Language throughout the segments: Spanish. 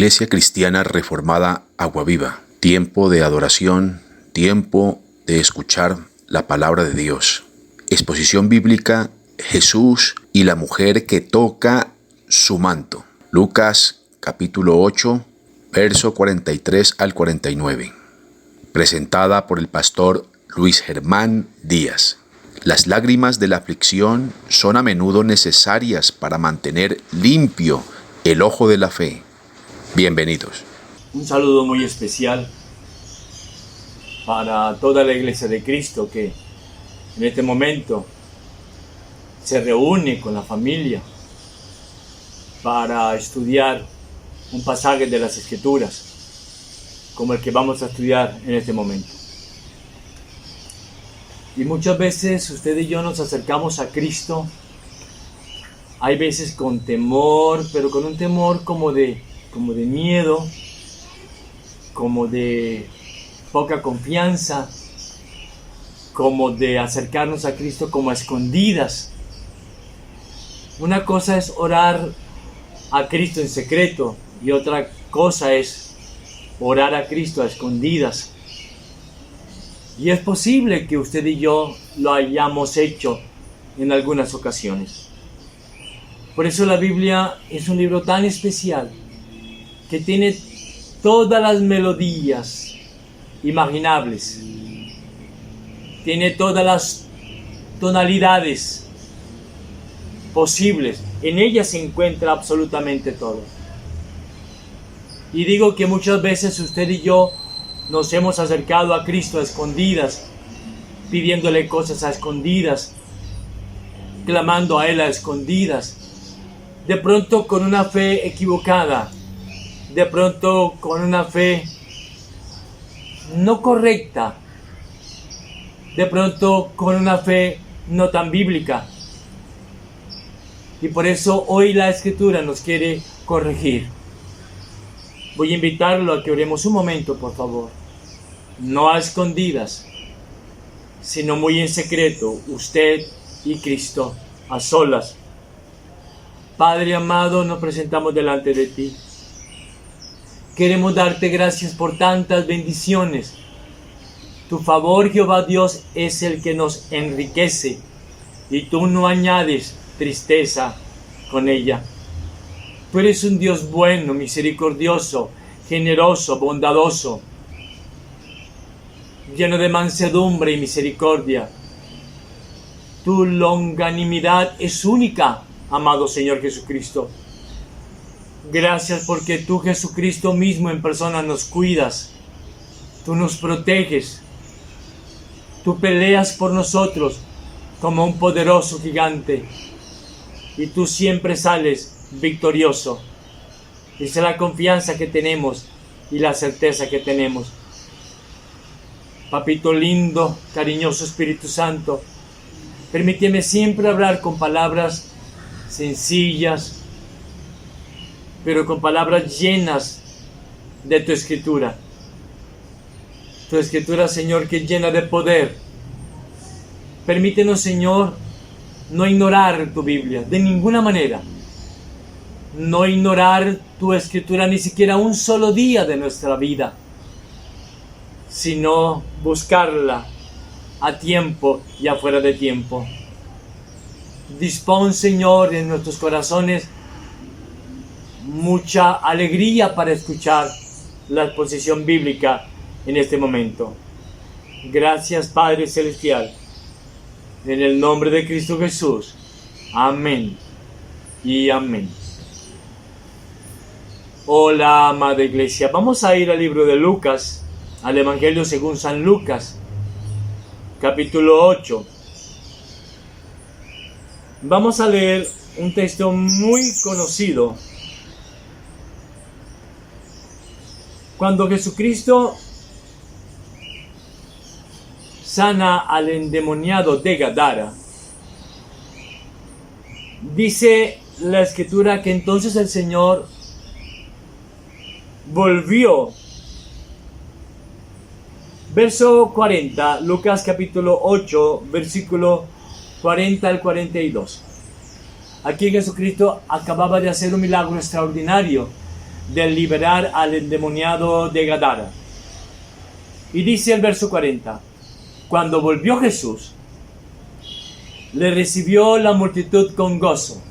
Iglesia Cristiana Reformada Aguaviva. Tiempo de adoración, tiempo de escuchar la palabra de Dios. Exposición bíblica: Jesús y la mujer que toca su manto. Lucas capítulo 8, verso 43 al 49. Presentada por el pastor Luis Germán Díaz. Las lágrimas de la aflicción son a menudo necesarias para mantener limpio el ojo de la fe. Bienvenidos. Un saludo muy especial para toda la Iglesia de Cristo que en este momento se reúne con la familia para estudiar un pasaje de las Escrituras como el que vamos a estudiar en este momento. Y muchas veces usted y yo nos acercamos a Cristo, hay veces con temor, pero con un temor como de miedo, como de poca confianza, como de acercarnos a Cristo como a escondidas. Una cosa es orar a Cristo en secreto y otra cosa es orar a Cristo a escondidas. Y es posible que usted y yo lo hayamos hecho en algunas ocasiones. Por eso la Biblia es un libro tan especial que tiene todas las melodías imaginables, tiene todas las tonalidades posibles, en ella se encuentra absolutamente todo. Y digo que muchas veces usted y yo nos hemos acercado a Cristo a escondidas, pidiéndole cosas a escondidas, clamando a Él a escondidas, de pronto con una fe equivocada, de pronto con una fe no correcta, de pronto con una fe no tan bíblica. Y por eso hoy la Escritura nos quiere corregir. Voy a invitarlo a que oremos un momento, por favor. No a escondidas, sino muy en secreto, usted y Cristo, a solas. Padre amado, nos presentamos delante de ti. Queremos darte gracias por tantas bendiciones. Tu favor, Jehová Dios, es el que nos enriquece y tú no añades tristeza con ella. Tú eres un Dios bueno, misericordioso, generoso, bondadoso, lleno de mansedumbre y misericordia. Tu longanimidad es única, amado Señor Jesucristo. Gracias porque tú, Jesucristo mismo en persona, nos cuidas, tú nos proteges, tú peleas por nosotros como un poderoso gigante y tú siempre sales victorioso. Esa es la confianza que tenemos y la certeza que tenemos. Papito lindo, cariñoso Espíritu Santo, permíteme siempre hablar con palabras sencillas, pero con palabras llenas de tu Escritura. Tu Escritura, Señor, que es llena de poder. Permítenos, Señor, no ignorar tu Biblia de ninguna manera. No ignorar tu Escritura ni siquiera un solo día de nuestra vida, sino buscarla a tiempo y afuera de tiempo. Dispón, Señor, en nuestros corazones mucha alegría para escuchar la exposición bíblica en este momento. Gracias, Padre Celestial, en el nombre de Cristo Jesús. Amén y amén. Hola, amada Iglesia. Vamos a ir al libro de Lucas, al Evangelio según San Lucas, capítulo 8. Vamos a leer un texto muy conocido. Cuando Jesucristo sana al endemoniado de Gadara, dice la Escritura que entonces el Señor volvió. Verso 40, Lucas capítulo 8, versículo 40 al 42. Aquí Jesucristo acababa de hacer un milagro extraordinario. de liberar al endemoniado de Gadara. Y dice el verso 40, cuando volvió Jesús, le recibió la multitud con gozo,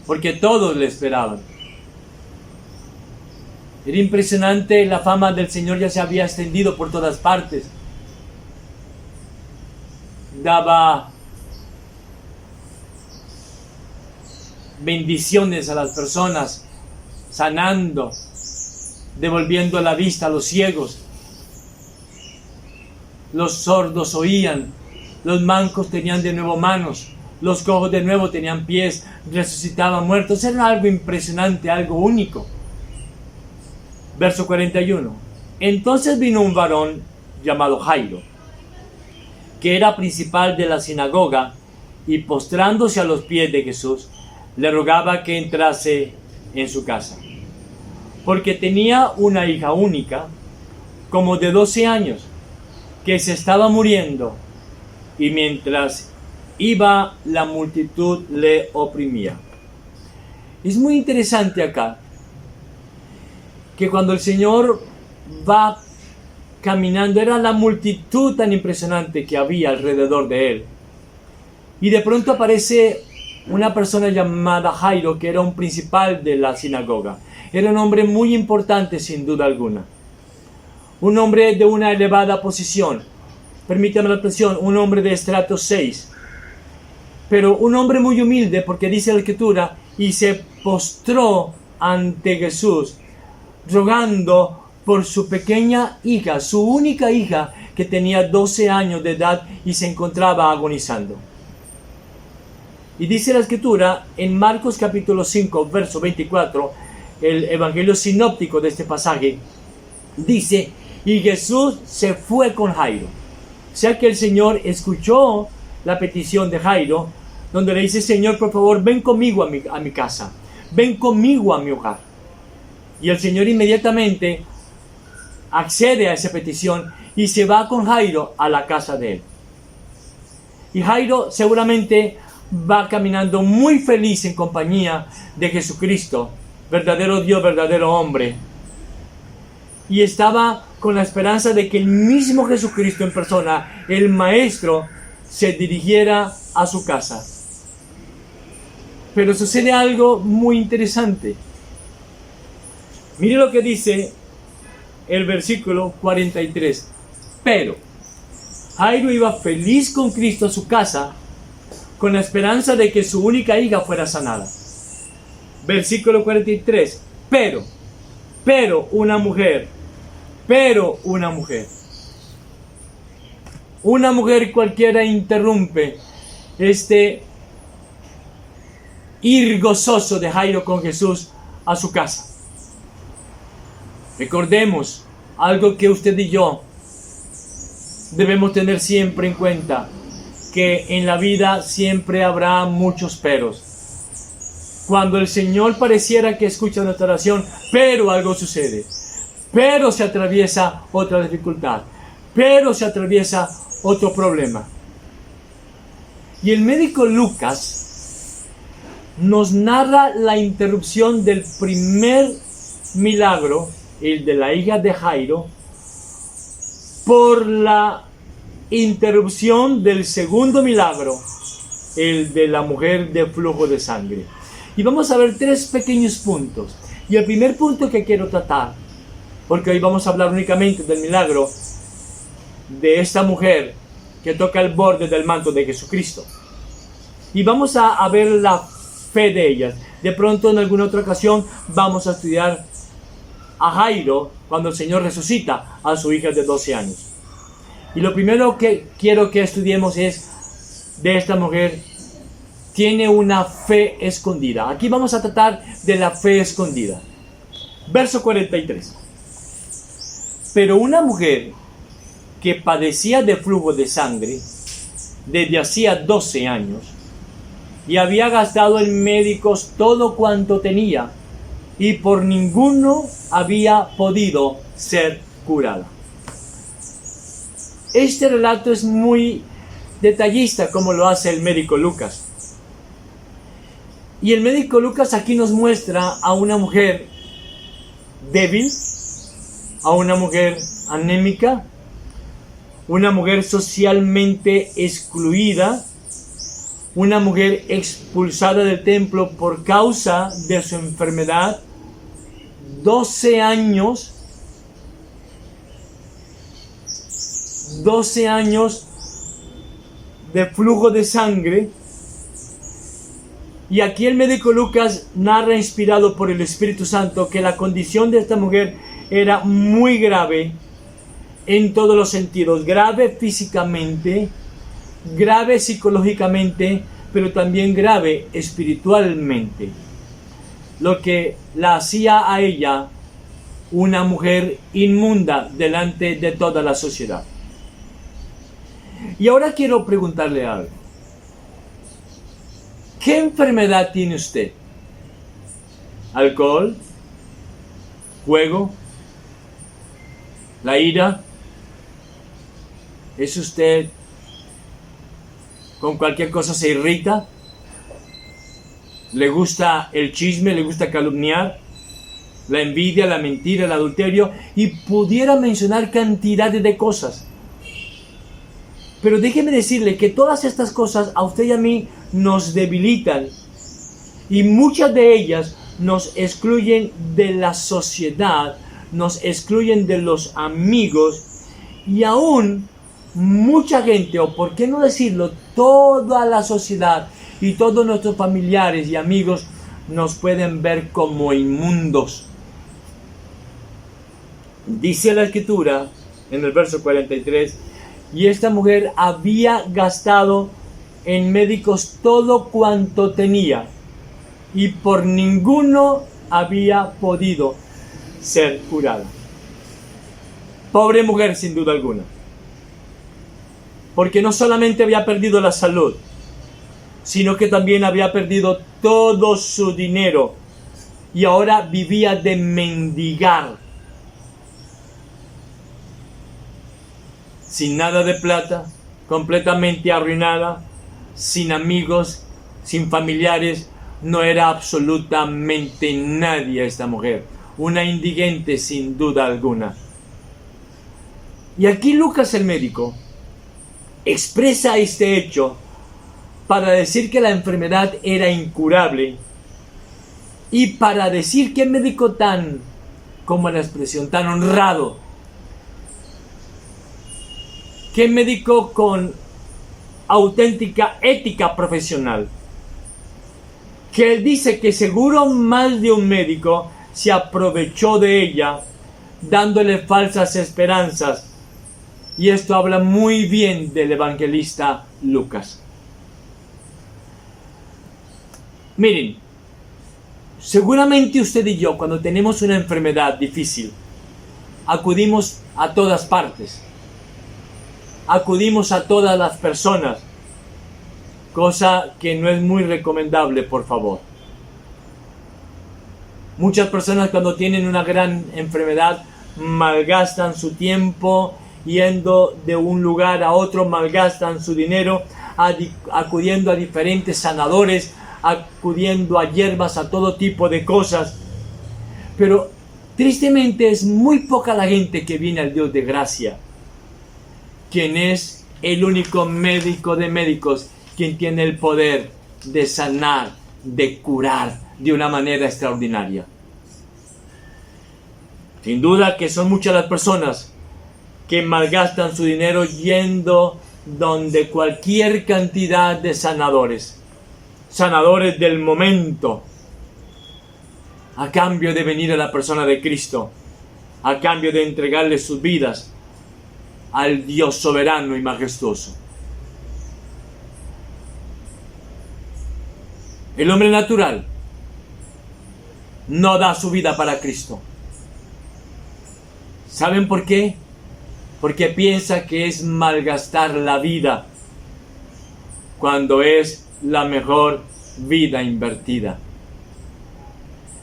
porque todos le esperaban. Era impresionante, la fama del Señor ya se había extendido por todas partes. Daba bendiciones a las personas, sanando, devolviendo la vista a los ciegos. Los sordos oían, los mancos tenían de nuevo manos, los cojos de nuevo tenían pies, resucitaban muertos. Era algo impresionante, algo único. Verso 41. Entonces vino un varón llamado Jairo, que era principal de la sinagoga, y postrándose a los pies de Jesús, le rogaba que entrase en su casa, porque tenía una hija única, como de 12 años, que se estaba muriendo, y mientras iba la multitud le oprimía. Es muy interesante acá, que cuando el Señor va caminando, era la multitud tan impresionante que había alrededor de él, y de pronto aparece una persona llamada Jairo, que era un principal de la sinagoga. Era un hombre muy importante, sin duda alguna, un hombre de una elevada posición, permítame la expresión, un hombre de estrato 6, pero un hombre muy humilde, porque dice la Escritura, y se postró ante Jesús, rogando por su pequeña hija, su única hija, que tenía 12 años de edad y se encontraba agonizando. Y dice la Escritura en Marcos capítulo 5, verso 24, el evangelio sinóptico de este pasaje, dice, y Jesús se fue con Jairo. O sea que el Señor escuchó la petición de Jairo, donde le dice, Señor, por favor, ven conmigo a mi casa, ven conmigo a mi hogar. Y el Señor inmediatamente accede a esa petición y se va con Jairo a la casa de él. Y Jairo seguramente va caminando muy feliz en compañía de Jesucristo, verdadero Dios, verdadero hombre. Y estaba con la esperanza de que el mismo Jesucristo en persona, el Maestro, se dirigiera a su casa. Pero sucede algo muy interesante. Mire lo que dice el versículo 43. Pero Jairo iba feliz con Cristo a su casa, con la esperanza de que su única hija fuera sanada. Versículo 43. Pero una mujer cualquiera interrumpe este ir gozoso de Jairo con Jesús a su casa. Recordemos algo que usted y yo debemos tener siempre en cuenta, que en la vida siempre habrá muchos peros. Cuando el Señor pareciera que escucha nuestra oración, pero algo sucede, pero se atraviesa otra dificultad, pero se atraviesa otro problema. Y el médico Lucas nos narra la interrupción del primer milagro, el de la hija de Jairo, por la interrupción del segundo milagro, el de la mujer de flujo de sangre. Y vamos a ver 3 pequeños puntos. Y el primer punto que quiero tratar, porque hoy vamos a hablar únicamente del milagro de esta mujer que toca el borde del manto de Jesucristo. Y vamos a ver la fe de ellas. De pronto en alguna otra ocasión vamos a estudiar a Jairo cuando el Señor resucita a su hija de 12 años. Y lo primero que quiero que estudiemos es de esta mujer. Tiene una fe escondida. Aquí vamos a tratar de la fe escondida. Verso 43. Pero una mujer que padecía de flujo de sangre desde hacía 12 años y había gastado en médicos todo cuanto tenía y por ninguno había podido ser curada. Este relato es muy detallista, como lo hace el médico Lucas. Y el médico Lucas aquí nos muestra a una mujer débil, a una mujer anémica, una mujer socialmente excluida, una mujer expulsada del templo por causa de su enfermedad, 12 años de flujo de sangre. Y aquí el médico Lucas narra, inspirado por el Espíritu Santo, que la condición de esta mujer era muy grave en todos los sentidos. Grave físicamente, grave psicológicamente, pero también grave espiritualmente. Lo que la hacía a ella una mujer inmunda delante de toda la sociedad. Y ahora quiero preguntarle algo. ¿Qué enfermedad tiene usted? ¿Alcohol? ¿Juego? ¿La ira? ¿Es usted con cualquier cosa se irrita? ¿Le gusta el chisme? ¿Le gusta calumniar? ¿La envidia, la mentira, el adulterio? Y pudiera mencionar cantidades de cosas. Pero déjeme decirle que todas estas cosas a usted y a mí nos debilitan. Y muchas de ellas nos excluyen de la sociedad, nos excluyen de los amigos. Y aún mucha gente, o por qué no decirlo, toda la sociedad y todos nuestros familiares y amigos nos pueden ver como inmundos. Dice la Escritura en el verso 43, y esta mujer había gastado en médicos todo cuanto tenía, y por ninguno había podido ser curada. Pobre mujer, sin duda alguna. Porque no solamente había perdido la salud, sino que también había perdido todo su dinero y ahora vivía de mendigar. Sin nada de plata, completamente arruinada, sin amigos, sin familiares, no era absolutamente nadie esta mujer. Una indigente sin duda alguna. Y aquí Lucas el médico expresa este hecho para decir que la enfermedad era incurable y para decir que médico tan, como la expresión, tan honrado, que médico con auténtica ética profesional, que él dice que seguro más de un médico se aprovechó de ella dándole falsas esperanzas. Y esto habla muy bien del evangelista Lucas. Miren, seguramente usted y yo, cuando tenemos una enfermedad difícil, acudimos a todas partes. Acudimos a todas las personas, cosa que no es muy recomendable, por favor. Muchas personas cuando tienen una gran enfermedad malgastan su tiempo yendo de un lugar a otro, malgastan su dinero acudiendo a diferentes sanadores, acudiendo a hierbas, a todo tipo de cosas. Pero tristemente es muy poca la gente que viene al Dios de gracia, quien es el único médico de médicos, quien tiene el poder de sanar, de curar de una manera extraordinaria. Sin duda que son muchas las personas que malgastan su dinero yendo donde cualquier cantidad de sanadores del momento, a cambio de venir a la persona de Cristo, a cambio de entregarle sus vidas al Dios soberano y majestuoso. El hombre natural no da su vida para Cristo. ¿Saben por qué? Porque piensa que es malgastar la vida cuando es la mejor vida invertida.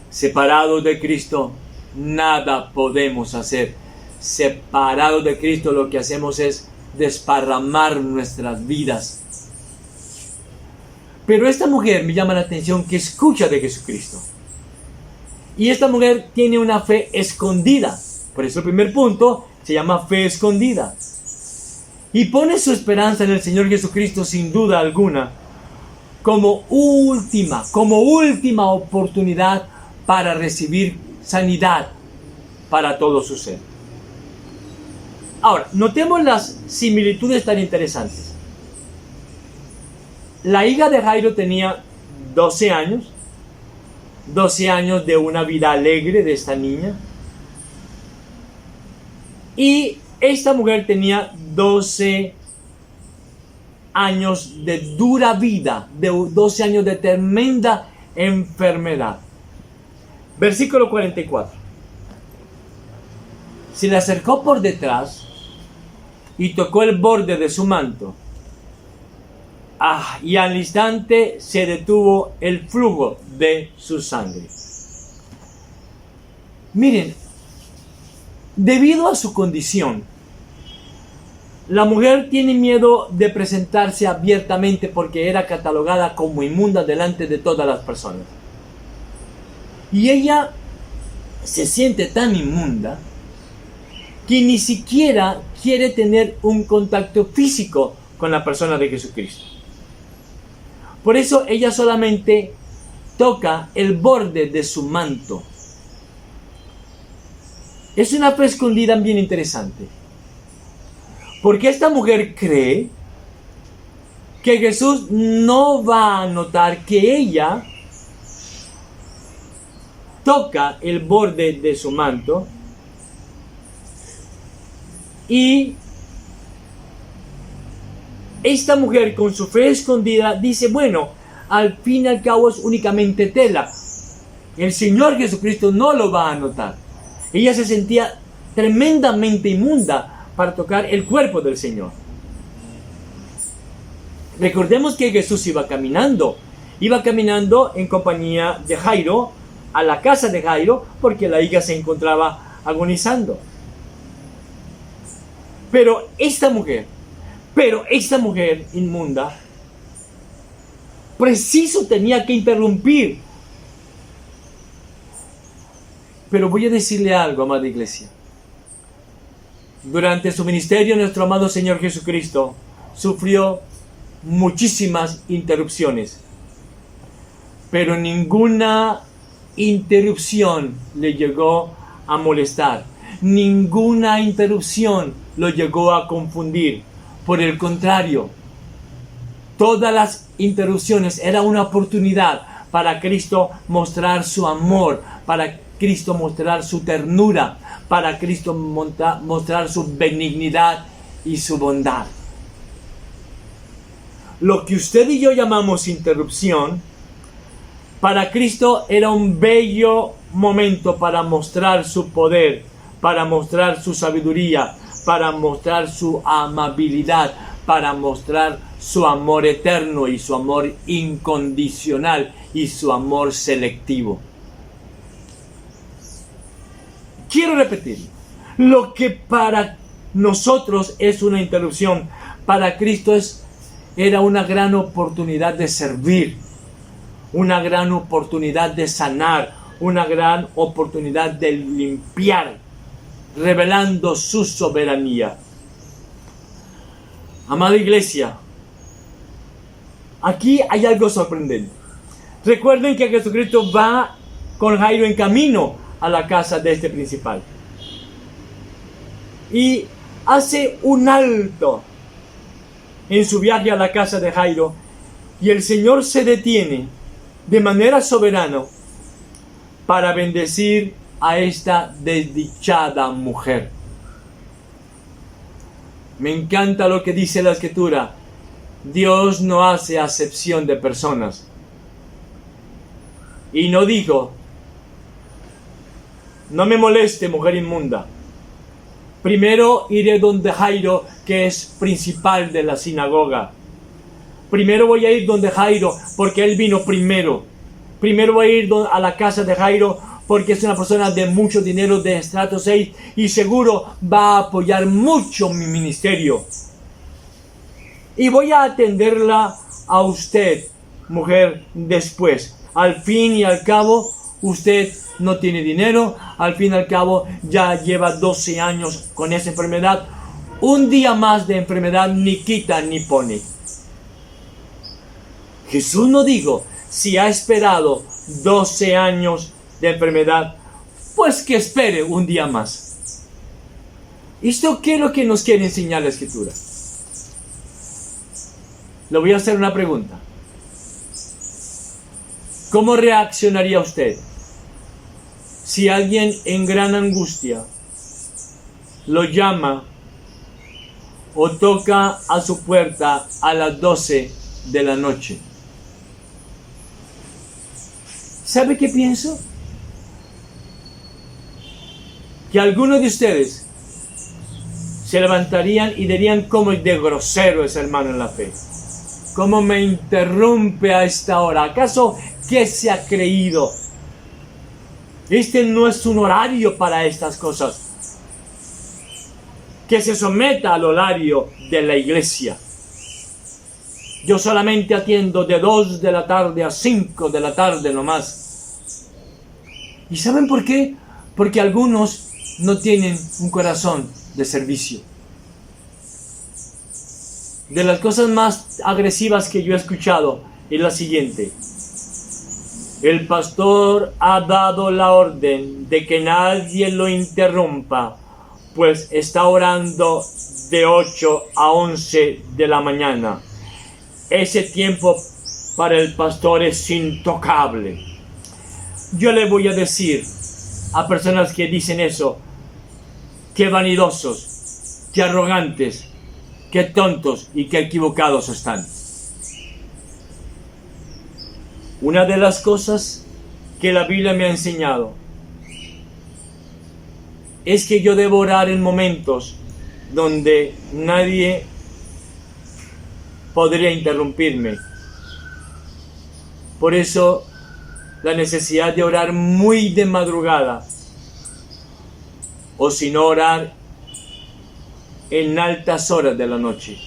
Separados de Cristo, nada podemos hacer. Separados de Cristo, lo que hacemos es desparramar nuestras vidas. Pero esta mujer me llama la atención que escucha de Jesucristo. Y esta mujer tiene una fe escondida. Por eso el primer punto se llama fe escondida. Y pone su esperanza en el Señor Jesucristo sin duda alguna, como última oportunidad para recibir sanidad para todo su ser. Ahora, notemos las similitudes tan interesantes. La hija de Jairo tenía 12 años de una vida alegre de esta niña. Y esta mujer tenía 12 años de dura vida, de 12 años de tremenda enfermedad. Versículo 44. Se le acercó por detrás y tocó el borde de su manto. Y al instante se detuvo el flujo de su sangre. Miren, debido a su condición, la mujer tiene miedo de presentarse abiertamente porque era catalogada como inmunda delante de todas las personas. Y ella se siente tan inmunda que ni siquiera quiere tener un contacto físico con la persona de Jesucristo. Por eso ella solamente toca el borde de su manto. Es una fe escondida bien interesante. Porque esta mujer cree que Jesús no va a notar que ella toca el borde de su manto y esta mujer con su fe escondida dice, bueno, al fin y al cabo es únicamente tela. El Señor Jesucristo no lo va a notar. Ella se sentía tremendamente inmunda para tocar el cuerpo del Señor. Recordemos que Jesús iba caminando en compañía de Jairo a la casa de Jairo porque la hija se encontraba agonizando. Pero esta mujer inmunda, preciso tenía que interrumpir. Pero voy a decirle algo, amada iglesia. Durante su ministerio, nuestro amado Señor Jesucristo sufrió muchísimas interrupciones. Pero ninguna interrupción le llegó a molestar. Ninguna interrupción lo llegó a confundir. Por el contrario, todas las interrupciones eran una oportunidad para Cristo mostrar su amor, para Cristo mostrar su ternura, para Cristo mostrar su benignidad y su bondad. Lo que usted y yo llamamos interrupción, para Cristo era un bello momento para mostrar su poder, para mostrar su sabiduría, para mostrar su amabilidad, para mostrar su amor eterno y su amor incondicional y su amor selectivo. Quiero repetir, lo que para nosotros es una interrupción, para Cristo era una gran oportunidad de servir, una gran oportunidad de sanar, una gran oportunidad de limpiar, revelando su soberanía. Amada iglesia, aquí hay algo sorprendente. Recuerden que Jesucristo va con Jairo en camino a la casa de este principal. Y hace un alto en su viaje a la casa de Jairo. Y el Señor se detiene de manera soberana para bendecir a esta desdichada mujer. Me encanta lo que dice la Escritura. Dios no hace acepción de personas. Y no dijo, no me moleste, mujer inmunda. Primero iré donde Jairo, que es principal de la sinagoga. Primero voy a ir donde Jairo, porque él vino primero. Primero voy a ir a la casa de Jairo, porque es una persona de mucho dinero, de estrato 6, y seguro va a apoyar mucho mi ministerio. Y voy a atenderla a usted, mujer, después. Al fin y al cabo, usted no tiene dinero, al fin y al cabo ya lleva 12 años con esa enfermedad. Un día más de enfermedad ni quita ni pone. Jesús no dijo, si ha esperado 12 años de enfermedad, pues que espere un día más. ¿Esto qué es lo que nos quiere enseñar la Escritura? Le voy a hacer una pregunta. ¿Cómo reaccionaría usted si alguien en gran angustia lo llama o toca a su puerta a las 12 de la noche? ¿Sabe qué pienso? Que algunos de ustedes se levantarían y dirían cómo es de grosero ese hermano en la fe. ¿Cómo me interrumpe a esta hora? ¿Acaso qué se ha creído? Este no es un horario para estas cosas. Que se someta al horario de la iglesia. Yo solamente atiendo de 2 de la tarde a 5 de la tarde nomás. ¿Y saben por qué? Porque algunos no tienen un corazón de servicio. De las cosas más agresivas que yo he escuchado es la siguiente. El pastor ha dado la orden de que nadie lo interrumpa, pues está orando de 8 a 11 de la mañana. Ese tiempo para el pastor es intocable. Yo le voy a decir a personas que dicen eso, qué vanidosos, qué arrogantes, qué tontos y qué equivocados están. Una de las cosas que la Biblia me ha enseñado es que yo debo orar en momentos donde nadie podría interrumpirme. Por eso la necesidad de orar muy de madrugada, o si no orar en altas horas de la noche.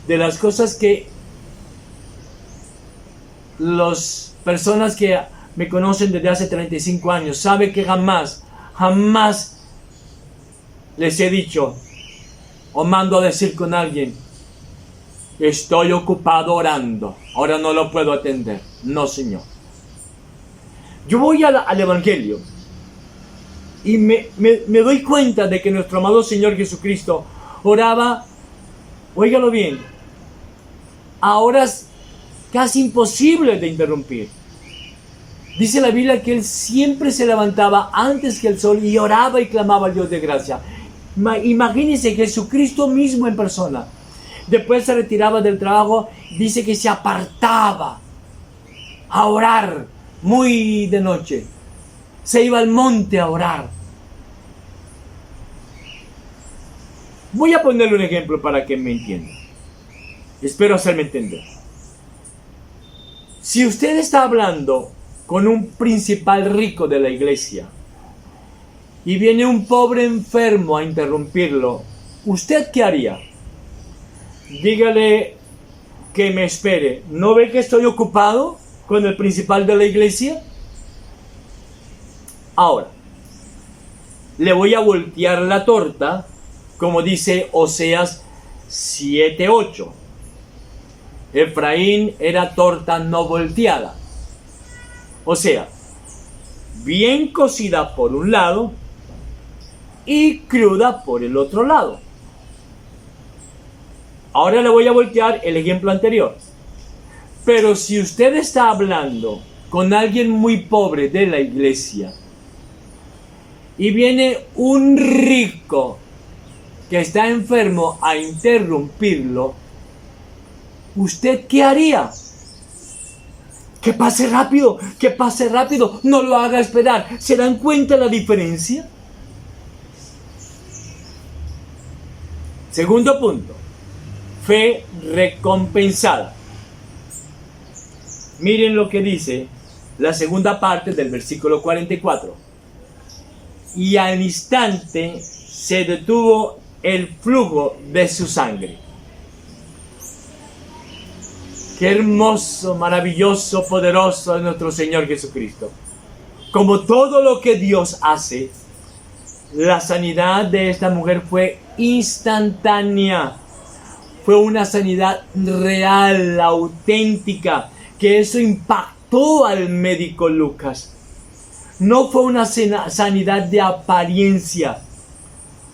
De las cosas que las personas que me conocen desde hace 35 años saben que jamás les he dicho o mando a decir con alguien, estoy ocupado orando, ahora no lo puedo atender. No, Señor. Yo voy al Evangelio y me doy cuenta de que nuestro amado Señor Jesucristo oraba, óigalo bien, a horas casi imposibles de interrumpir. Dice la Biblia que Él siempre se levantaba antes que el sol y oraba y clamaba al Dios de gracia. Imagínense que Jesucristo mismo en persona, después se retiraba del trabajo, dice que se apartaba a orar muy de noche. Se iba al monte a orar. Voy a ponerle un ejemplo para que me entienda. Espero hacerme entender. Si usted está hablando con un principal rico de la iglesia y viene un pobre enfermo a interrumpirlo, ¿usted qué haría? Dígale que me espere. ¿No ve que estoy ocupado con el principal de la iglesia? Ahora, le voy a voltear la torta, como dice Oseas 7:8. Efraín era torta no volteada. O sea, bien cocida por un lado y cruda por el otro lado. Ahora le voy a voltear el ejemplo anterior. Pero si usted está hablando con alguien muy pobre de la iglesia y viene un rico que está enfermo a interrumpirlo, ¿usted qué haría? Que pase rápido, no lo haga esperar. ¿Se dan cuenta la diferencia? Segundo punto, fe recompensada. Miren lo que dice la segunda parte del versículo 44. Y al instante se detuvo el flujo de su sangre. Qué hermoso, maravilloso, poderoso es nuestro Señor Jesucristo. Como todo lo que Dios hace, la sanidad de esta mujer fue instantánea. Fue una sanidad real, auténtica, que eso impactó al médico Lucas. No fue una sanidad de apariencia.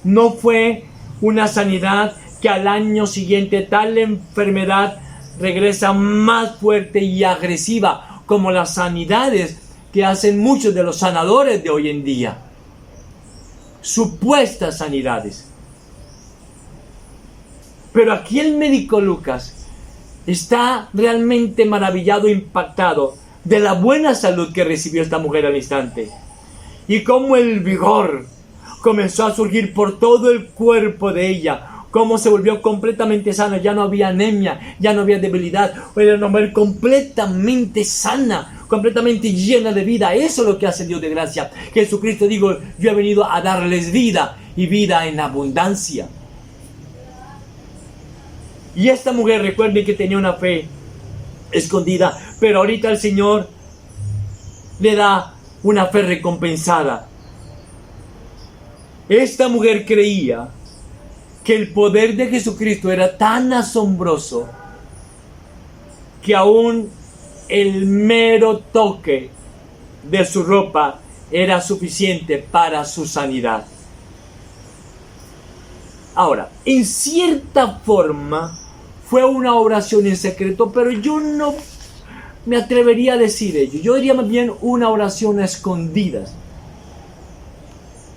No fue una sanidad que al año siguiente tal enfermedad regresa más fuerte y agresiva, como las sanidades que hacen muchos de los sanadores de hoy en día. Supuestas sanidades. Pero aquí el médico Lucas está realmente maravillado, impactado de la buena salud que recibió esta mujer al instante. Y cómo el vigor comenzó a surgir por todo el cuerpo de ella. Cómo se volvió completamente sana. Ya no había anemia, ya no había debilidad. Era una mujer completamente sana, completamente llena de vida. Eso es lo que hace Dios de gracia. Jesucristo dijo: yo he venido a darles vida, y vida en abundancia. Y esta mujer, recuerden que tenía una fe escondida, pero ahorita el Señor le da una fe recompensada. Esta mujer creía que el poder de Jesucristo era tan asombroso que aún el mero toque de su ropa era suficiente para su sanidad. Ahora, en cierta forma fue una oración en secreto, pero yo no me atrevería a decir ello. Yo diría más bien una oración a escondidas.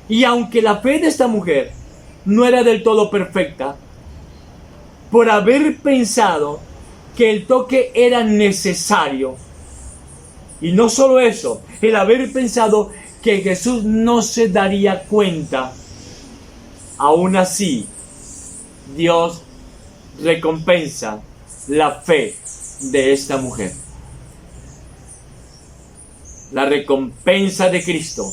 Y aunque la fe de esta mujer no era del todo perfecta, por haber pensado que el toque era necesario, y no solo eso, el haber pensado que Jesús no se daría cuenta, aún así Dios recompensa la fe de esta mujer. La recompensa de Cristo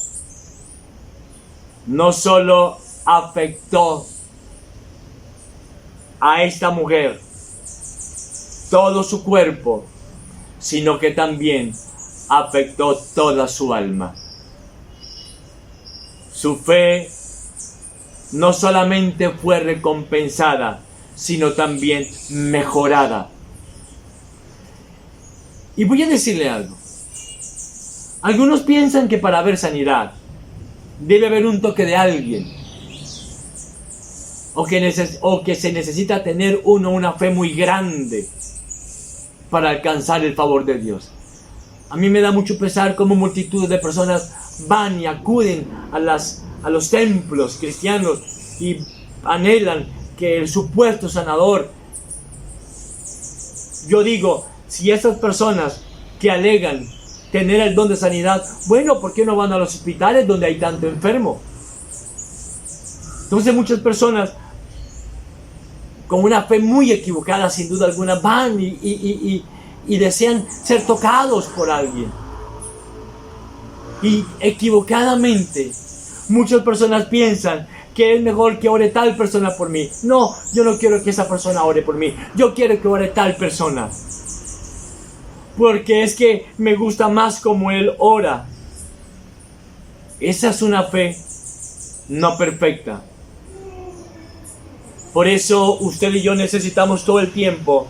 no solo afectó a esta mujer, todo su cuerpo, sino que también afectó toda su alma. Su fe no solamente fue recompensada, sino también mejorada. Y voy a decirle algo. Algunos piensan que para haber sanidad debe haber un toque de alguien, o que se necesita tener una fe muy grande para alcanzar el favor de Dios. A mí me da mucho pesar cómo multitudes de personas van y acuden a los templos cristianos y anhelan que el supuesto sanador. Yo digo, si esas personas que alegan tener el don de sanidad, bueno, ¿por qué no van a los hospitales donde hay tanto enfermo? Entonces muchas personas con una fe muy equivocada, sin duda alguna, van y desean ser tocados por alguien. Y equivocadamente muchas personas piensan que es mejor que ore tal persona por mí. No, yo no quiero que esa persona ore por mí. Yo quiero que ore tal persona, porque es que me gusta más como él ora. Esa es una fe no perfecta. Por eso usted y yo necesitamos todo el tiempo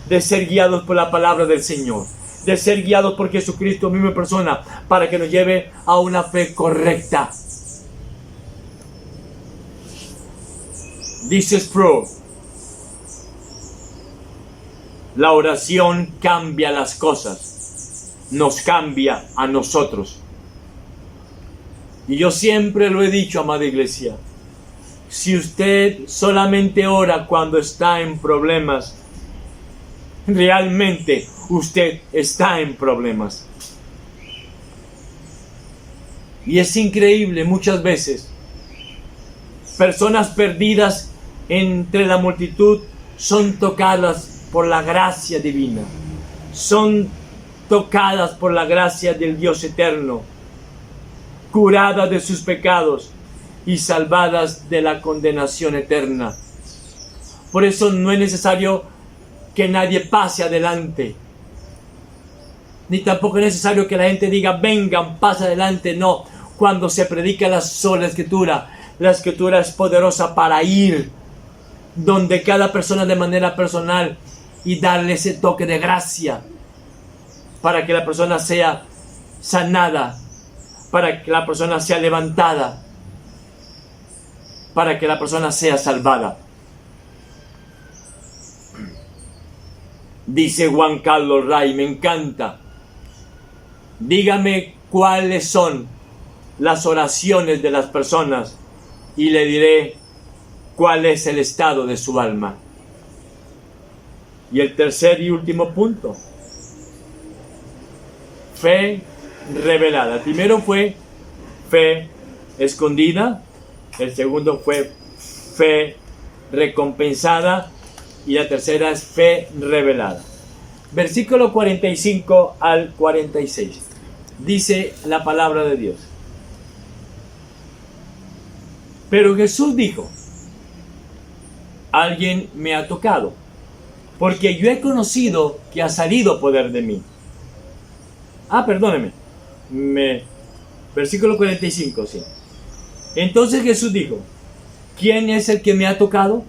de ser guiados por la palabra del Señor, de ser guiados por Jesucristo mismo en persona, para que nos lleve a una fe correcta. Dice Sproul: la oración cambia las cosas, nos cambia a nosotros. Y yo siempre lo he dicho, amada iglesia, si usted solamente ora cuando está en problemas, realmente usted está en problemas. Y es increíble, muchas veces personas perdidas entre la multitud son tocadas por la gracia divina, son tocadas por la gracia del Dios eterno, curadas de sus pecados y salvadas de la condenación eterna. Por eso no es necesario que nadie pase adelante. Ni tampoco es necesario que la gente diga, vengan, pasa adelante. No, cuando se predica la sola escritura es poderosa para ir donde cada persona de manera personal y darle ese toque de gracia para que la persona sea sanada, para que la persona sea levantada, para que la persona sea salvada. Dice Juan Carlos Ray, me encanta. Dígame cuáles son las oraciones de las personas y le diré cuál es el estado de su alma. Y el tercer y último punto, fe revelada. El primero fue fe escondida, el segundo fue fe recompensada y la tercera es fe revelada. Versículo 45 al 46. Dice la palabra de Dios. Pero Jesús dijo, alguien me ha tocado, porque yo he conocido que ha salido poder de mí. Perdóneme. Versículo 45, sí. Entonces Jesús dijo, ¿quién es el que me ha tocado?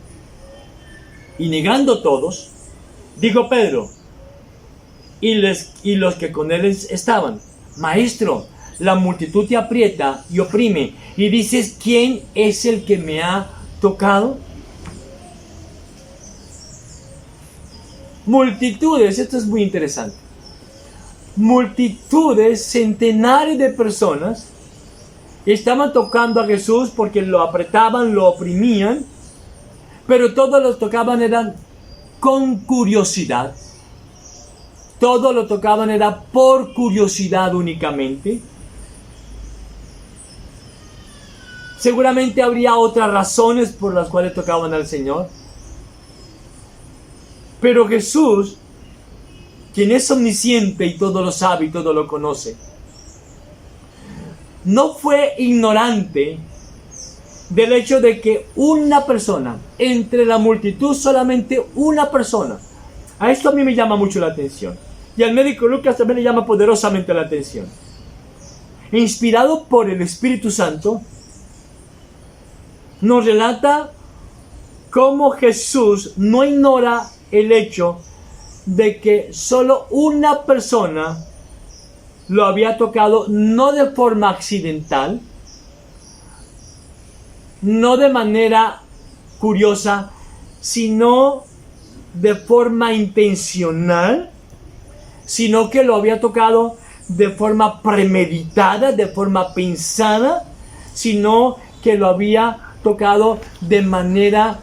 Y negando todos, dijo Pedro, y los que con él estaban, Maestro, la multitud te aprieta y oprime, y dices, ¿quién es el que me ha tocado? Multitudes, esto es muy interesante. Multitudes, centenares de personas estaban tocando a Jesús porque lo apretaban, lo oprimían, pero todos los tocaban eran con curiosidad. Todos lo tocaban era por curiosidad únicamente. Seguramente habría otras razones por las cuales tocaban al Señor. Pero Jesús, quien es omnisciente y todo lo sabe y todo lo conoce, no fue ignorante del hecho de que una persona, entre la multitud solamente una persona, a esto a mí me llama mucho la atención, y al médico Lucas también le llama poderosamente la atención. Inspirado por el Espíritu Santo, nos relata cómo Jesús no ignora el hecho de que solo una persona lo había tocado, no de forma accidental, no de manera curiosa, sino de forma intencional, sino que lo había tocado de forma premeditada, de forma pensada, sino que lo había tocado de manera,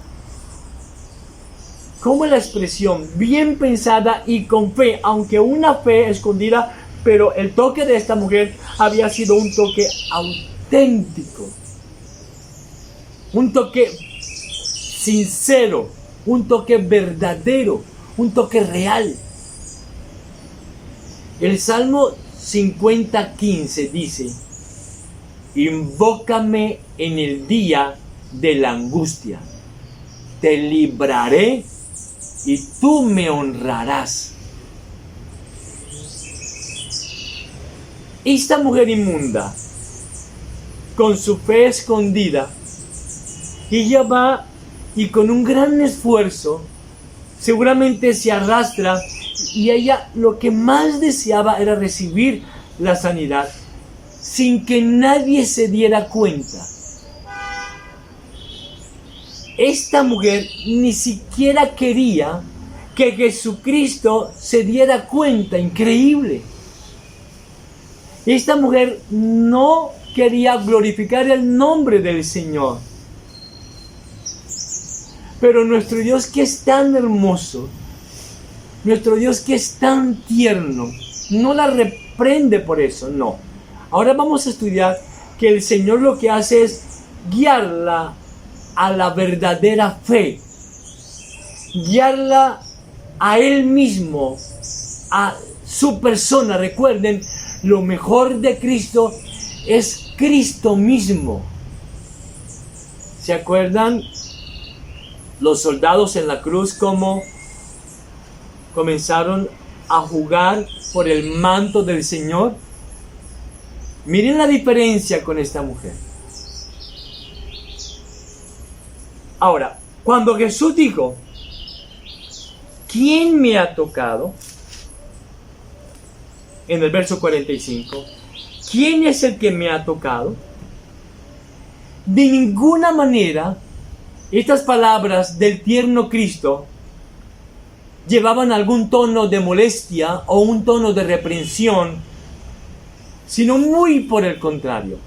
¿cómo es la expresión? Bien pensada y con fe, aunque una fe escondida, pero el toque de esta mujer había sido un toque auténtico, un toque sincero, un toque verdadero, un toque real. El Salmo 50:15 dice, invócame en el día de la angustia, te libraré y tú me honrarás. Esta mujer inmunda, con su fe escondida, ella va y con un gran esfuerzo, seguramente se arrastra, y ella lo que más deseaba era recibir la sanidad, sin que nadie se diera cuenta. Esta mujer ni siquiera quería que Jesucristo se diera cuenta. Increíble. Esta mujer no quería glorificar el nombre del Señor. Pero nuestro Dios, que es tan hermoso, nuestro Dios, que es tan tierno, no la reprende por eso, no. Ahora vamos a estudiar que el Señor lo que hace es guiarla a la verdadera fe, guiarla a Él mismo, a su persona. Recuerden, lo mejor de Cristo es Cristo mismo. ¿Se acuerdan los soldados en la cruz como comenzaron a jugar por el manto del Señor. Miren la diferencia con esta mujer. Ahora, cuando Jesús dijo, ¿quién me ha tocado? En el verso 45, ¿quién es el que me ha tocado? De ninguna manera estas palabras del tierno Cristo llevaban algún tono de molestia o un tono de reprensión, sino muy por el contrario.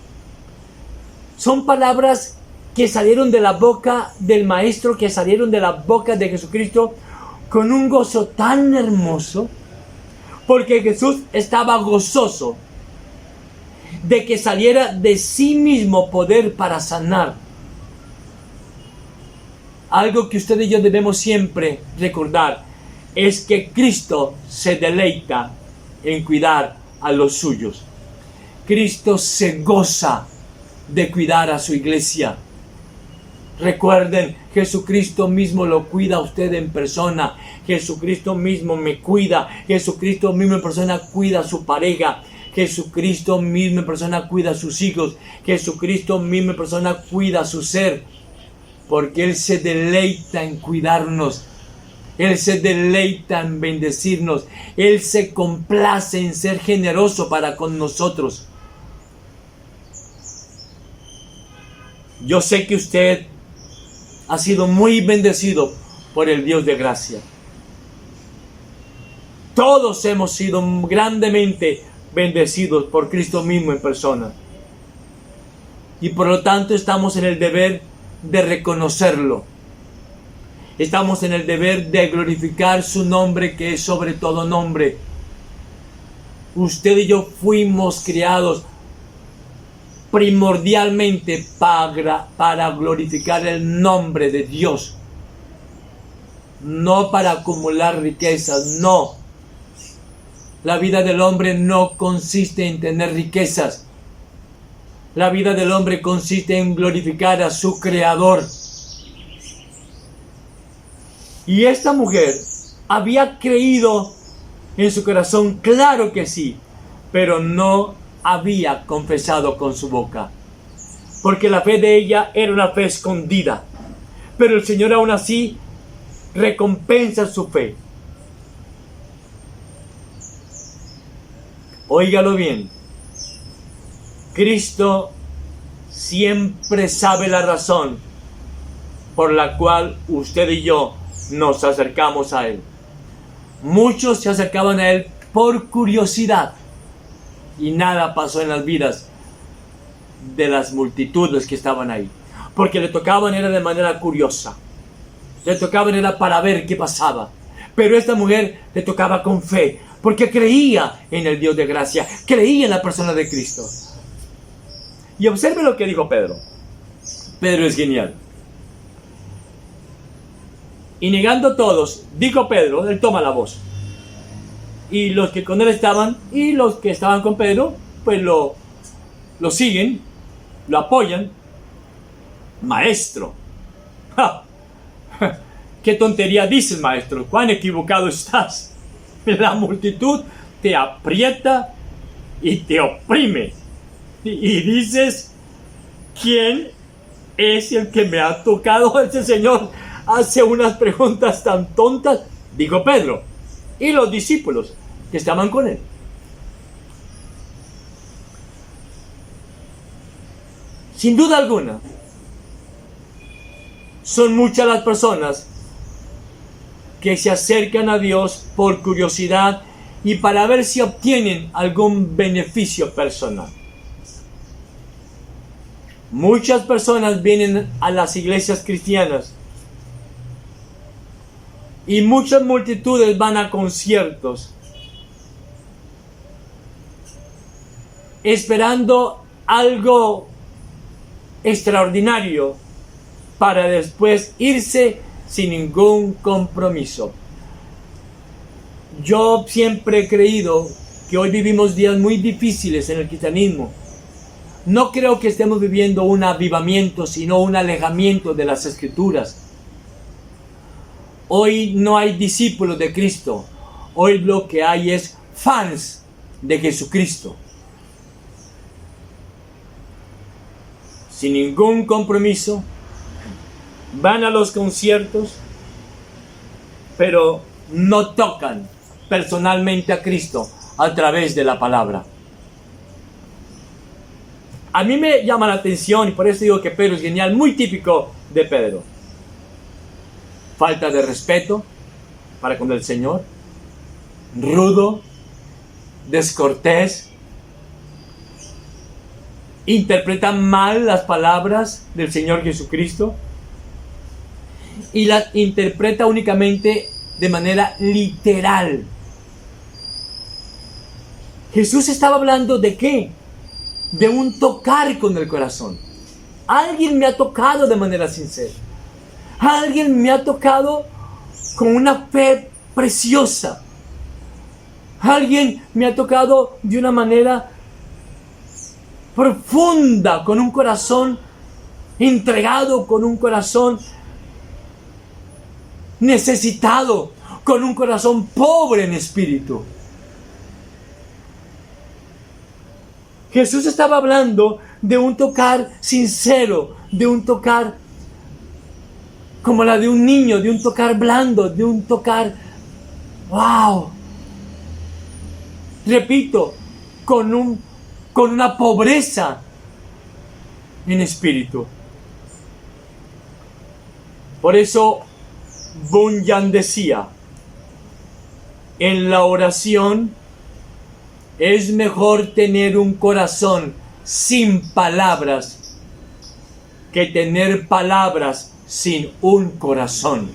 Son palabras que salieron de la boca del Maestro, que salieron de la boca de Jesucristo con un gozo tan hermoso, porque Jesús estaba gozoso de que saliera de sí mismo poder para sanar. Algo que usted y yo debemos siempre recordar es que Cristo se deleita en cuidar a los suyos. Cristo se goza de cuidar a su iglesia. Recuerden, Jesucristo mismo lo cuida a usted en persona. Jesucristo mismo me cuida. Jesucristo mismo en persona cuida a su pareja. Jesucristo mismo en persona cuida a sus hijos. Jesucristo mismo en persona cuida a su ser. Porque Él se deleita en cuidarnos. Él se deleita en bendecirnos. Él se complace en ser generoso para con nosotros. Yo sé que usted ha sido muy bendecido por el Dios de gracia. Todos hemos sido grandemente bendecidos por Cristo mismo en persona. Y por lo tanto estamos en el deber de reconocerlo. Estamos en el deber de glorificar su nombre, que es sobre todo nombre. Usted y yo fuimos creados primordialmente para glorificar el nombre de Dios. No para acumular riquezas, no. La vida del hombre no consiste en tener riquezas. La vida del hombre consiste en glorificar a su Creador. Y esta mujer había creído en su corazón, claro que sí, pero no había confesado con su boca, porque la fe de ella era una fe escondida. Pero el Señor aún así recompensa su fe. Óigalo bien. Cristo siempre sabe la razón por la cual usted y yo nos acercamos a Él. Muchos se acercaban a Él por curiosidad y nada pasó en las vidas de las multitudes que estaban ahí, porque le tocaban era de manera curiosa, le tocaban era para ver qué pasaba. Pero esta mujer le tocaba con fe, porque creía en el Dios de gracia, creía en la persona de Cristo. Y observe lo que dijo Pedro. Pedro es genial. Y negando todos, dijo Pedro, él toma la voz. Y los que con él estaban, y los que estaban con Pedro, pues lo siguen, lo apoyan. Maestro. ¡Ja! ¿Qué tontería dices, maestro? ¿Cuán equivocado estás? La multitud te aprieta y te oprime. Y dices, ¿quién es el que me ha tocado? Este señor hace unas preguntas tan tontas, dijo Pedro, y los discípulos que estaban con él. Sin duda alguna, son muchas las personas que se acercan a Dios por curiosidad y para ver si obtienen algún beneficio personal. Muchas personas vienen a las iglesias cristianas y muchas multitudes van a conciertos esperando algo extraordinario para después irse sin ningún compromiso. Yo siempre he creído que hoy vivimos días muy difíciles en el cristianismo. No creo que estemos viviendo un avivamiento, sino un alejamiento de las Escrituras. Hoy no hay discípulos de Cristo. Hoy lo que hay es fans de Jesucristo. Sin ningún compromiso, van a los conciertos, pero no tocan personalmente a Cristo a través de la palabra. A mí me llama la atención, y por eso digo que Pedro es genial, muy típico de Pedro. Falta de respeto para con el Señor, rudo, descortés, interpreta mal las palabras del Señor Jesucristo y las interpreta únicamente de manera literal. Jesús estaba hablando ¿de qué? De un tocar con el corazón. Alguien me ha tocado de manera sincera. Alguien me ha tocado con una fe preciosa. Alguien me ha tocado de una manera profunda, con un corazón entregado, con un corazón necesitado, con un corazón pobre en espíritu. Jesús estaba hablando de un tocar sincero, de un tocar como la de un niño, de un tocar blando, de un tocar, wow. Repito, con una pobreza en espíritu. Por eso Bunyan decía, en la oración es mejor tener un corazón sin palabras que tener palabras sin un corazón.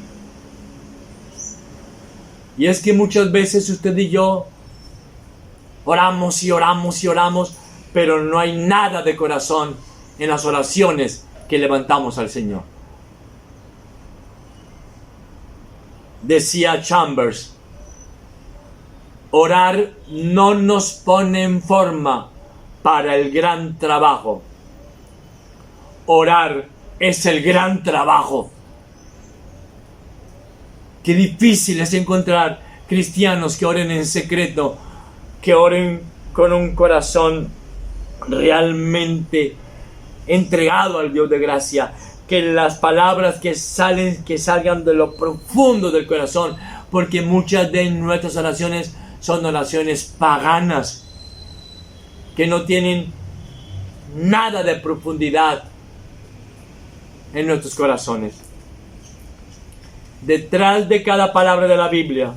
Y es que muchas veces usted y yo oramos y oramos y oramos, pero no hay nada de corazón en las oraciones que levantamos al Señor. Decía Chambers, orar no nos pone en forma para el gran trabajo. Orar es el gran trabajo. Qué difícil es encontrar cristianos que oren en secreto, que oren con un corazón realmente entregado al Dios de gracia, que las palabras que salgan de lo profundo del corazón, porque muchas de nuestras oraciones son oraciones paganas, que no tienen nada de profundidad en nuestros corazones. Detrás de cada palabra de la Biblia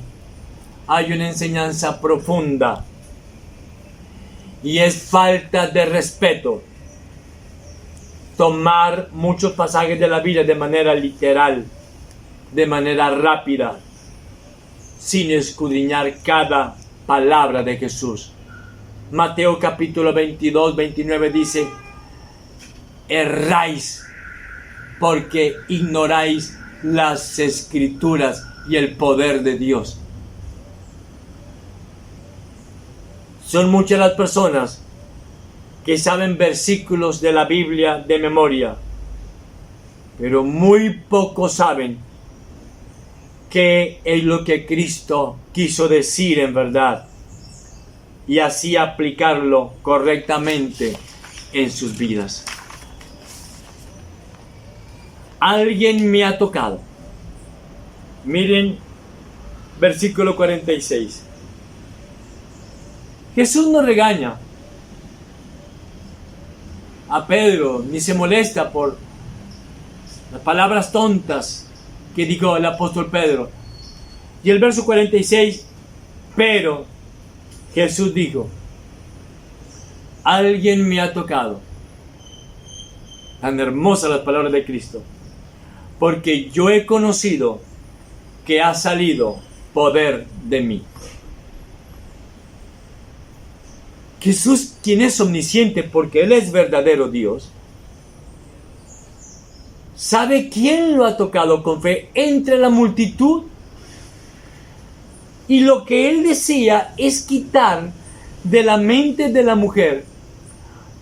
hay una enseñanza profunda, y es falta de respeto tomar muchos pasajes de la Biblia de manera literal, de manera rápida, sin escudriñar cada palabra de Jesús. Mateo capítulo 22, 29 dice, erráis porque ignoráis las Escrituras y el poder de Dios. Son muchas las personas que saben versículos de la Biblia de memoria, pero muy pocos saben qué es lo que Cristo quiso decir en verdad, y así aplicarlo correctamente en sus vidas. Alguien me ha tocado. Miren, versículo 46. Jesús no regaña a Pedro, ni se molesta por las palabras tontas que dijo el apóstol Pedro. Y el verso 46, pero Jesús dijo, alguien me ha tocado. Tan hermosas las palabras de Cristo. Porque yo he conocido que ha salido poder de mí. Jesús, quien es omnisciente porque Él es verdadero Dios, sabe quién lo ha tocado con fe entre la multitud, y lo que Él decía es quitar de la mente de la mujer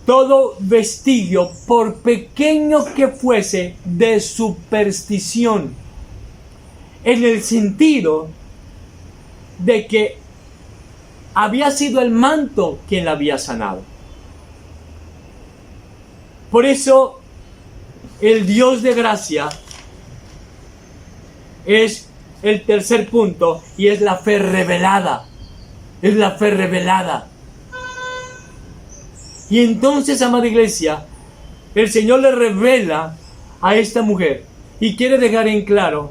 todo vestigio, por pequeño que fuese, de superstición, en el sentido de que había sido el manto quien la había sanado. Por eso el Dios de gracia es el tercer punto, y es la fe revelada. Es la fe revelada. Y entonces, amada iglesia, el Señor le revela a esta mujer y quiere dejar en claro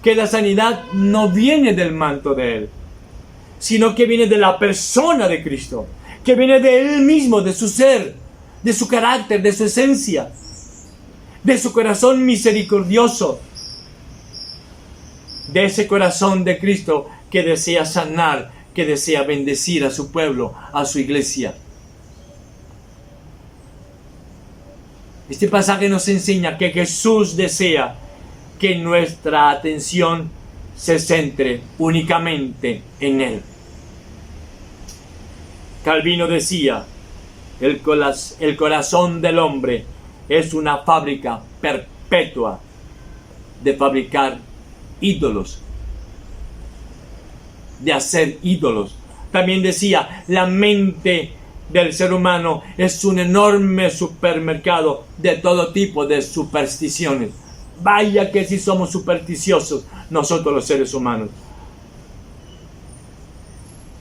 que la sanidad no viene del manto de Él, sino que viene de la persona de Cristo, que viene de Él mismo, de su ser, de su carácter, de su esencia, de su corazón misericordioso, de ese corazón de Cristo que desea sanar, que desea bendecir a su pueblo, a su iglesia. Este pasaje nos enseña que Jesús desea que nuestra atención se centre únicamente en Él. Calvino decía, el corazón del hombre es una fábrica perpetua de fabricar ídolos, de hacer ídolos. También decía, la mente del ser humano es un enorme supermercado de todo tipo de supersticiones. Vaya que si somos supersticiosos nosotros los seres humanos.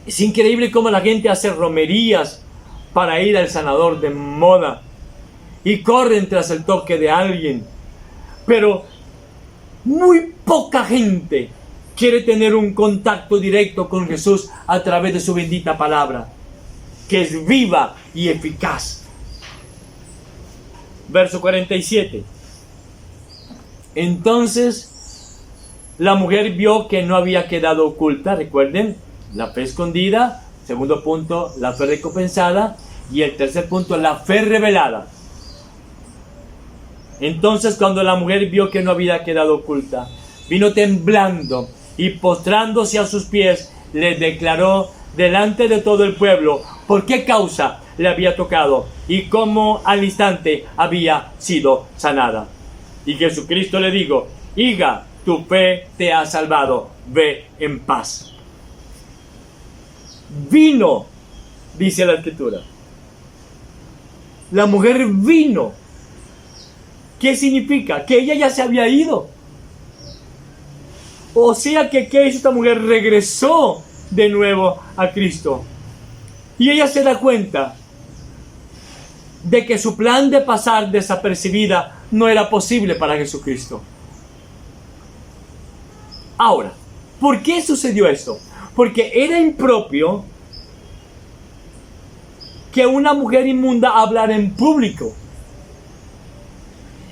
Es increíble cómo la gente hace romerías para ir al sanador de moda y corren tras el toque de alguien, pero muy poca gente quiere tener un contacto directo con Jesús a través de su bendita palabra, que es viva y eficaz. Verso 47. Entonces la mujer vio que no había quedado oculta. Recuerden, la fe escondida. Segundo punto, la fe recompensada. Y el tercer punto, la fe revelada. Entonces, cuando la mujer vio que no había quedado oculta, vino temblando y postrándose a sus pies, le declaró delante de todo el pueblo por qué causa le había tocado y cómo al instante había sido sanada. Y Jesucristo le dijo: hija, tu fe te ha salvado, ve en paz. Vino, dice la Escritura. La mujer vino. ¿Qué significa? Que ella ya se había ido. O sea que ¿qué hizo esta mujer? Regresó de nuevo a Cristo. Y ella se da cuenta de que su plan de pasar desapercibida no era posible para Jesucristo. Ahora, ¿por qué sucedió esto? Porque era impropio que una mujer inmunda hablara en público.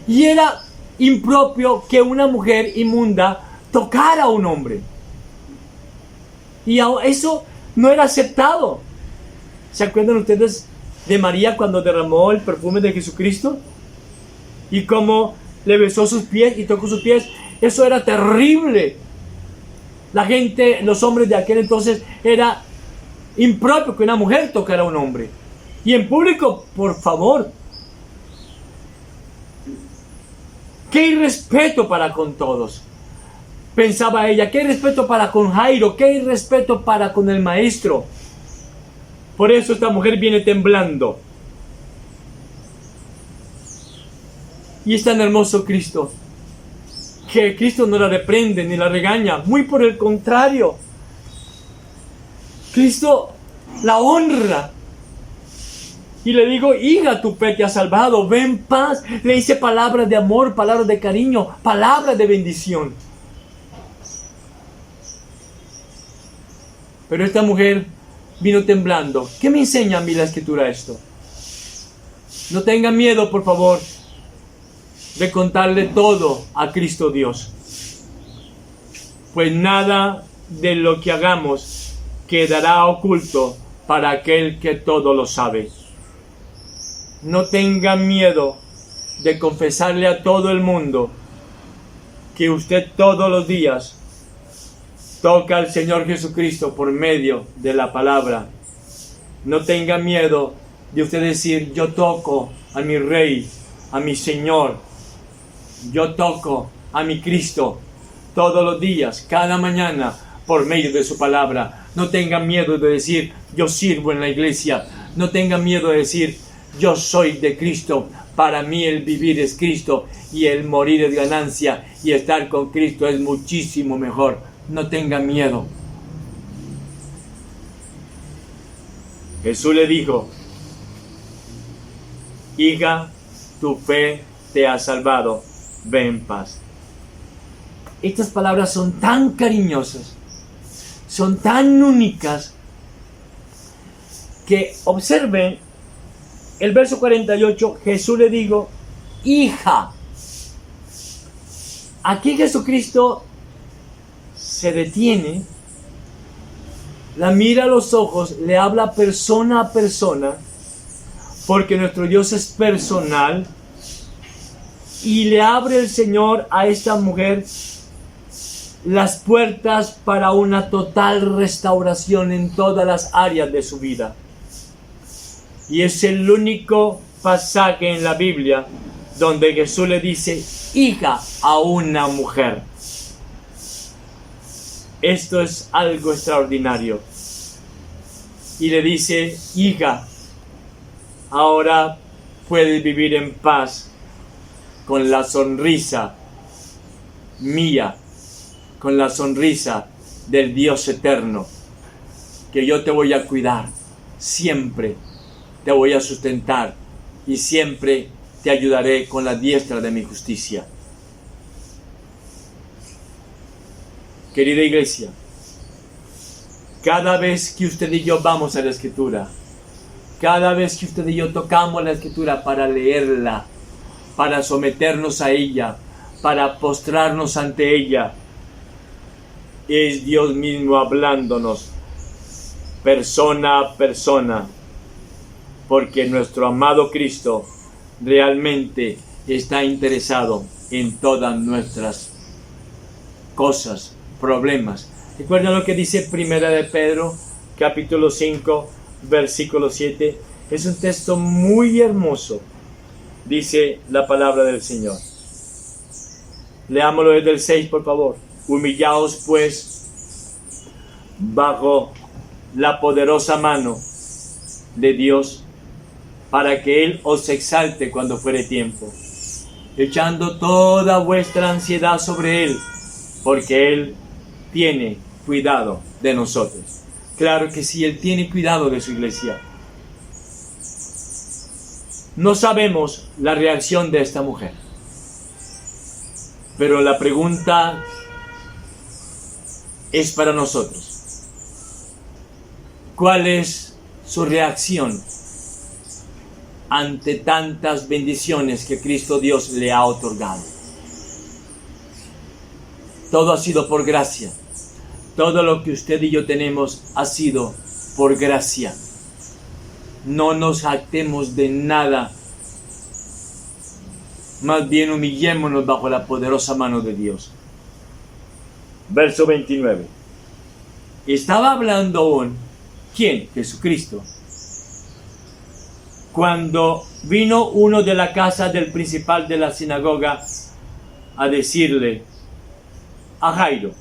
Y era impropio que una mujer inmunda tocara a un hombre. Y eso no era aceptado. ¿Se acuerdan ustedes de María cuando derramó el perfume de Jesucristo? Y cómo le besó sus pies y tocó sus pies. Eso era terrible. La gente, los hombres de aquel entonces, era impropio que una mujer tocara a un hombre. Y en público, por favor. ¡Qué irrespeto para con todos! Pensaba ella, qué irrespeto para con Jairo, qué irrespeto para con el maestro. Por eso esta mujer viene temblando. Y es tan hermoso Cristo, que Cristo no la reprende ni la regaña, muy por el contrario. Cristo la honra. Y le digo, hija, tu fe te ha salvado, ve en paz. Le dice palabras de amor, palabras de cariño, palabras de bendición. Pero esta mujer vino temblando. ¿Qué me enseña a mí la Escritura esto? No tengan miedo, por favor, de contarle todo a Cristo Dios. Pues nada de lo que hagamos quedará oculto para aquel que todo lo sabe. No tengan miedo de confesarle a todo el mundo que usted todos los días toca al Señor Jesucristo por medio de la palabra. No tenga miedo de usted decir, yo toco a mi Rey, a mi Señor. Yo toco a mi Cristo todos los días, cada mañana, por medio de su palabra. No tengan miedo de decir, yo sirvo en la iglesia. No tengan miedo de decir, yo soy de Cristo. Para mí el vivir es Cristo y el morir es ganancia, y estar con Cristo es muchísimo mejor. No tengan miedo. Jesús le dijo, hija, tu fe te ha salvado, ve en paz. Estas palabras son tan cariñosas, son tan únicas, que observen el verso 48, Jesús le dijo, hija. Aquí Jesucristo se detiene, la mira a los ojos, le habla persona a persona, porque nuestro Dios es personal, y le abre el Señor a esta mujer las puertas para una total restauración en todas las áreas de su vida. Y es el único pasaje en la Biblia donde Jesús le dice hija a una mujer. Esto es algo extraordinario. Y le dice, hija, ahora puedes vivir en paz con la sonrisa mía, con la sonrisa del Dios eterno, que yo te voy a cuidar, siempre te voy a sustentar y siempre te ayudaré con la diestra de mi justicia. Querida iglesia, cada vez que usted y yo vamos a la Escritura, cada vez que usted y yo tocamos la Escritura para leerla, para someternos a ella, para postrarnos ante ella, es Dios mismo hablándonos, persona a persona, porque nuestro amado Cristo realmente está interesado en todas nuestras cosas, problemas. ¿Recuerdan lo que dice Primera de Pedro, capítulo 5, versículo 7? Es un texto muy hermoso. Dice la palabra del Señor. Leámoslo desde el 6, por favor. Humillaos pues bajo la poderosa mano de Dios, para que Él os exalte cuando fuere tiempo, echando toda vuestra ansiedad sobre Él, porque Él tiene cuidado de nosotros. Claro que sí, Él tiene cuidado de su iglesia. No sabemos la reacción de esta mujer, pero la pregunta es para nosotros. ¿Cuál es su reacción ante tantas bendiciones que Cristo Dios le ha otorgado? Todo ha sido por gracia. Todo lo que usted y yo tenemos ha sido por gracia. No nos jactemos de nada. Más bien humillémonos bajo la poderosa mano de Dios. Verso 29. Estaba hablando aún, ¿quién? Jesucristo. Cuando vino uno de la casa del principal de la sinagoga a decirle a Jairo,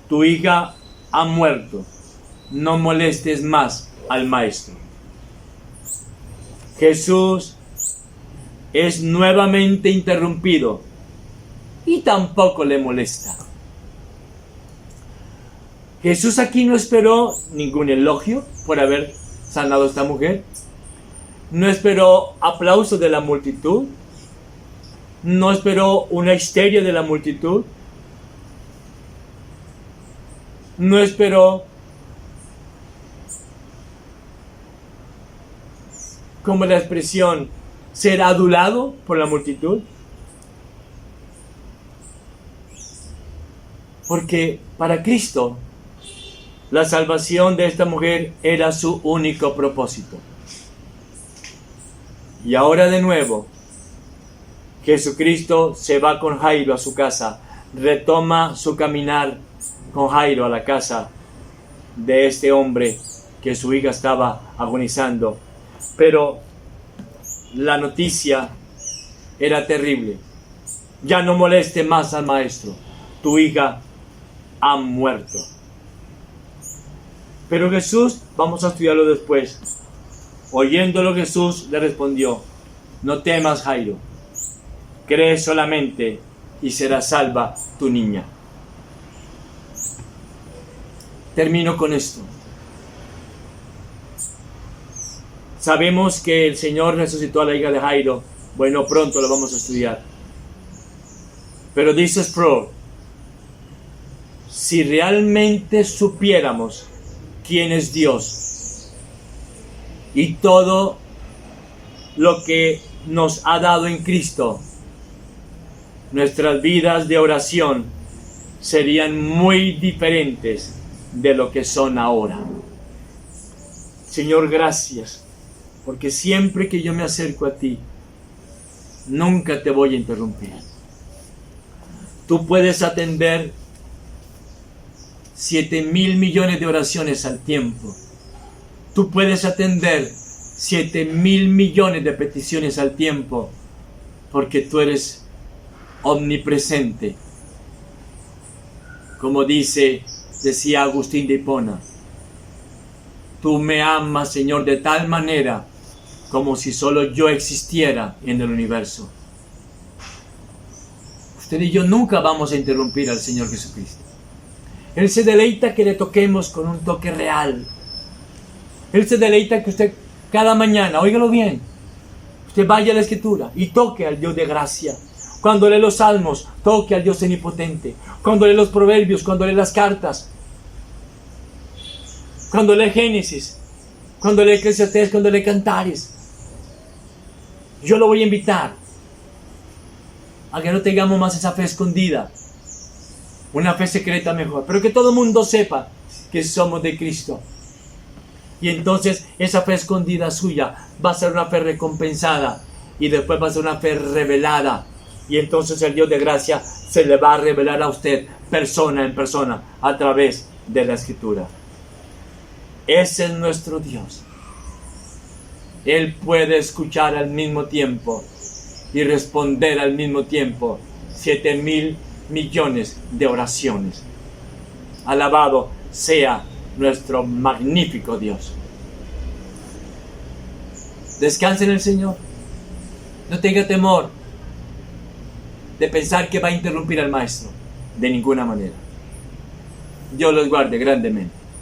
tu hija ha muerto, no molestes más al maestro. Jesús es nuevamente interrumpido y tampoco le molesta. Jesús aquí no esperó ningún elogio por haber sanado a esta mujer. No esperó aplauso de la multitud. No esperó una histeria de la multitud. No esperó como la expresión ser adulado por la multitud. Porque para Cristo la salvación de esta mujer era su único propósito. Y ahora de nuevo, Jesucristo se va con Jairo a su casa, retoma su caminar con Jairo a la casa de este hombre que su hija estaba agonizando. Pero la noticia era terrible. Ya no moleste más al maestro. Tu hija ha muerto. Pero Jesús, vamos a estudiarlo después. Oyéndolo, Jesús le respondió: no temas, Jairo, cree solamente y será salva tu niña. Termino con esto. Sabemos que el Señor resucitó a la hija de Jairo. Bueno, pronto lo vamos a estudiar. Pero dice Sproul: si realmente supiéramos quién es Dios y todo lo que nos ha dado en Cristo, nuestras vidas de oración serían muy diferentes de lo que son ahora. Señor, gracias, porque siempre que yo me acerco a ti, nunca te voy a interrumpir. Tú puedes atender 7,000 millones de oraciones al tiempo. Tú puedes atender 7,000 millones de peticiones al tiempo, porque tú eres omnipresente. Como decía Agustín de Hipona: tú me amas, Señor, de tal manera como si solo yo existiera en el universo. Usted y yo nunca vamos a interrumpir al Señor Jesucristo. Él se deleita que le toquemos con un toque real. Él se deleita que usted cada mañana, óigalo bien, usted vaya a la Escritura y toque al Dios de gracia. Cuando lee los Salmos, toque al Dios omnipotente. Cuando lee los Proverbios, cuando lee las cartas, cuando lee Génesis, cuando lee Eclesiastés, cuando lee Cantares, yo lo voy a invitar a que no tengamos más esa fe escondida, una fe secreta mejor, pero que todo el mundo sepa que somos de Cristo. Y entonces esa fe escondida suya va a ser una fe recompensada y después va a ser una fe revelada. Y entonces el Dios de gracia se le va a revelar a usted persona en persona a través de la Escritura. Ese es nuestro Dios. Él puede escuchar al mismo tiempo y responder al mismo tiempo 7,000 millones de oraciones. Alabado sea nuestro magnífico Dios. Descanse en el Señor. No tenga temor de pensar que va a interrumpir al Maestro. De ninguna manera. Dios los guarde grandemente.